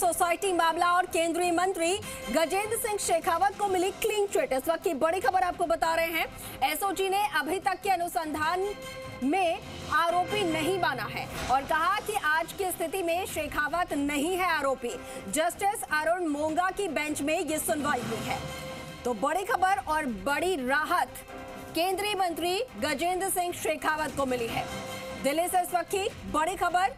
Society मामला और केंद्रीय मंत्री गजेंद्र सिंह शेखावत को मिली क्लीन चिट। इस वक्त की बड़ी खबर आपको बता रहे हैं। एसओजी ने अभी तक के अनुसंधान में आरोपी नहीं माना है और कहा कि आज की स्थिति में शेखावत नहीं है आरोपी। जस्टिस अरुण मोंगा की बेंच में ये सुनवाई हुई है। तो बड़ी खबर और बड़ी राहत केंद्रीय मंत्री गजेंद्र सिंह शेखावत को मिली है। दिल्ली से इस वक्त की बड़ी खबर।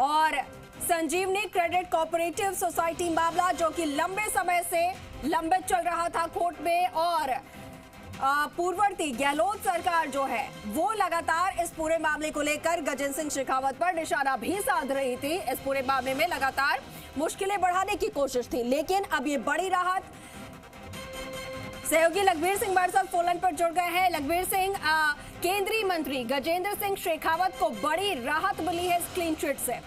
और संजीवनी क्रेडिट कोऑपरेटिव सोसाइटी मामला जो कि लंबे समय से लंबित चल रहा था कोर्ट में, और पूर्ववर्ती गहलोत सरकार जो है वो लगातार इस पूरे मामले को लेकर गजेंद्र सिंह शेखावत पर निशाना भी साध रही थी। इस पूरे मामले में लगातार मुश्किलें बढ़ाने की कोशिश थी, लेकिन अब ये बड़ी राहत। सहयोगी लखबीर सिंह हमारे साथ फोन पर जुड़ गए हैं। लखबीर सिंह, केंद्रीय मंत्री गजेंद्र सिंह शेखावत को बड़ी राहत मिली है इस क्लीन चिट से।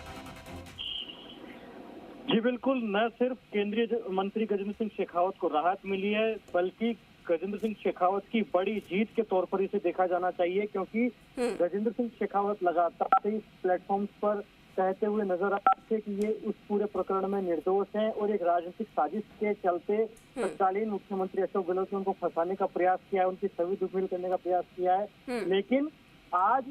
जी बिल्कुल, न सिर्फ केंद्रीय मंत्री गजेंद्र सिंह शेखावत को राहत मिली है, बल्कि गजेंद्र सिंह शेखावत की बड़ी जीत के तौर पर इसे देखा जाना चाहिए, क्योंकि गजेंद्र सिंह शेखावत लगातार इस प्लेटफॉर्म्स पर कहते हुए नजर आ रहे थे कि ये उस पूरे प्रकरण में निर्दोष हैं और एक राजनीतिक साजिश के चलते तत्कालीन मुख्यमंत्री अशोक गहलोत ने उनको फंसाने का प्रयास किया है, उनकी छवि धूमिल करने का प्रयास किया है। लेकिन आज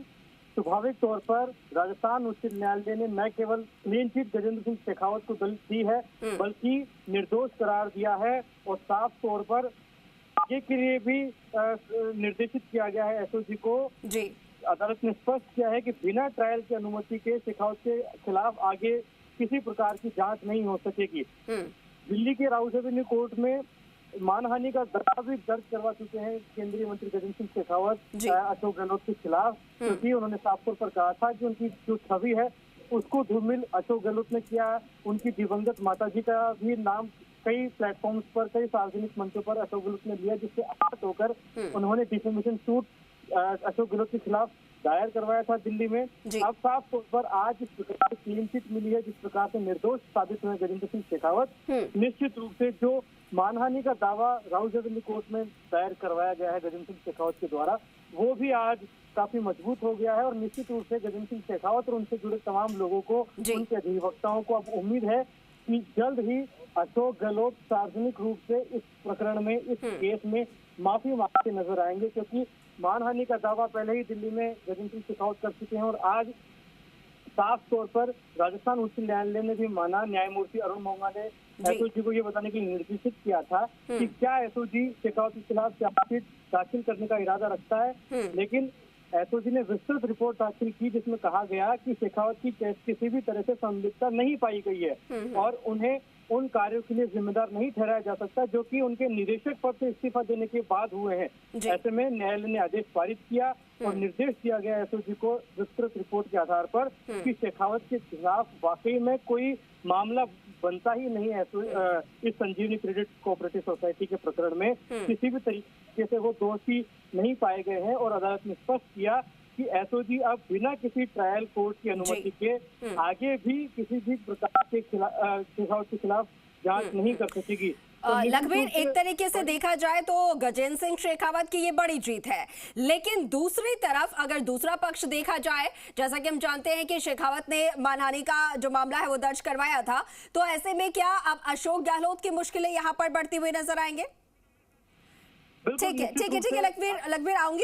स्वाभाविक तौर पर राजस्थान उच्च न्यायालय ने न केवल क्लीन चिट गजेंद्र सिंह शेखावत को दी है, बल्कि निर्दोष करार दिया है और साफ तौर पर आगे के लिए भी निर्देशित किया गया है एसओजी को। जी, अदालत ने स्पष्ट किया है कि बिना ट्रायल की अनुमति के शेखावत के खिलाफ आगे किसी प्रकार की जांच नहीं हो सकेगी। दिल्ली के राउस एवेन्यू कोर्ट में मानहानि का दावा भी दर्ज करवा चुके हैं केंद्रीय मंत्री गजेंद्र सिंह शेखावत अशोक गहलोत के खिलाफ, क्योंकि उन्होंने साफ तौर पर कहा था कि उनकी जो छवि है उसको धूमिल अशोक गहलोत ने किया। उनकी दिवंगत माताजी का भी नाम कई प्लेटफॉर्म्स पर, कई सार्वजनिक मंचों पर अशोक गहलोत ने लिया, जिससे आहत होकर उन्होंने डिफेमेशन सूट अशोक गहलोत के खिलाफ दायर करवाया था दिल्ली में। अब साफ तौर पर आज इस प्रकार की क्लीन चिट मिली है, जिस प्रकार से निर्दोष साबित हुए गजेंद्र सिंह शेखावत, निश्चित रूप से जो मानहानि का दावा राउस एवेन्यू कोर्ट में दायर करवाया गया है गजेंद्र सिंह शेखावत के द्वारा, वो भी आज काफी मजबूत हो गया है। और निश्चित रूप से गजेंद्र सिंह शेखावत और उनसे जुड़े तमाम लोगों को, उनके अधिवक्ताओं को अब उम्मीद है कि जल्द ही अशोक गहलोत सार्वजनिक रूप से इस प्रकरण में, इस केस में माफी मांगते नजर आएंगे, क्योंकि मानहानि का दावा पहले ही दिल्ली में गजेंद्र सिंह शेखावत कर चुके हैं और आज साफ तौर पर राजस्थान उच्च न्यायालय ने भी माना। न्यायमूर्ति अरुण मोंगा ने एसओजी को ये बताने के लिए निर्देशित किया था कि क्या एसओजी शेखावत के खिलाफ चार्जशीट दाखिल करने का इरादा रखता है, लेकिन एसओजी ने विस्तृत रिपोर्ट दाखिल की जिसमें कहा गया कि शेखावत की किसी भी तरह से संलिप्तता नहीं पाई गई है और उन्हें उन कार्यों के लिए जिम्मेदार नहीं ठहराया जा सकता जो कि उनके निदेशक पद से इस्तीफा देने के बाद हुए हैं। ऐसे में न्यायालय ने आदेश पारित किया और निर्देश दिया गया एसओजी को विस्तृत रिपोर्ट के आधार पर कि शेखावत के खिलाफ वाकई में कोई मामला बनता ही नहीं है। इस संजीवनी क्रेडिट कोऑपरेटिव सोसाइटी के प्रकरण में किसी भी तरीके से वो दोषी नहीं पाए गए हैं और अदालत ने स्पष्ट किया कि एसओजी अब बिना किसी ट्रायल कोर्ट की अनुमति के आगे भी किसी भी प्रकार के शेखावत के खिलाफ जांच नहीं कर सकेगी। लखबीर, एक तरीके से देखा जाए तो गजेंद्र सिंह शेखावत की ये बड़ी जीत है, लेकिन दूसरी तरफ अगर दूसरा पक्ष देखा जाए, जैसा कि हम जानते हैं कि शेखावत ने मानहानि का जो मामला है वो दर्ज करवाया था, तो ऐसे में क्या अब अशोक गहलोत की मुश्किलें यहाँ पर बढ़ती हुई नजर आएंगे? ठीक है लखबीर आऊंगी।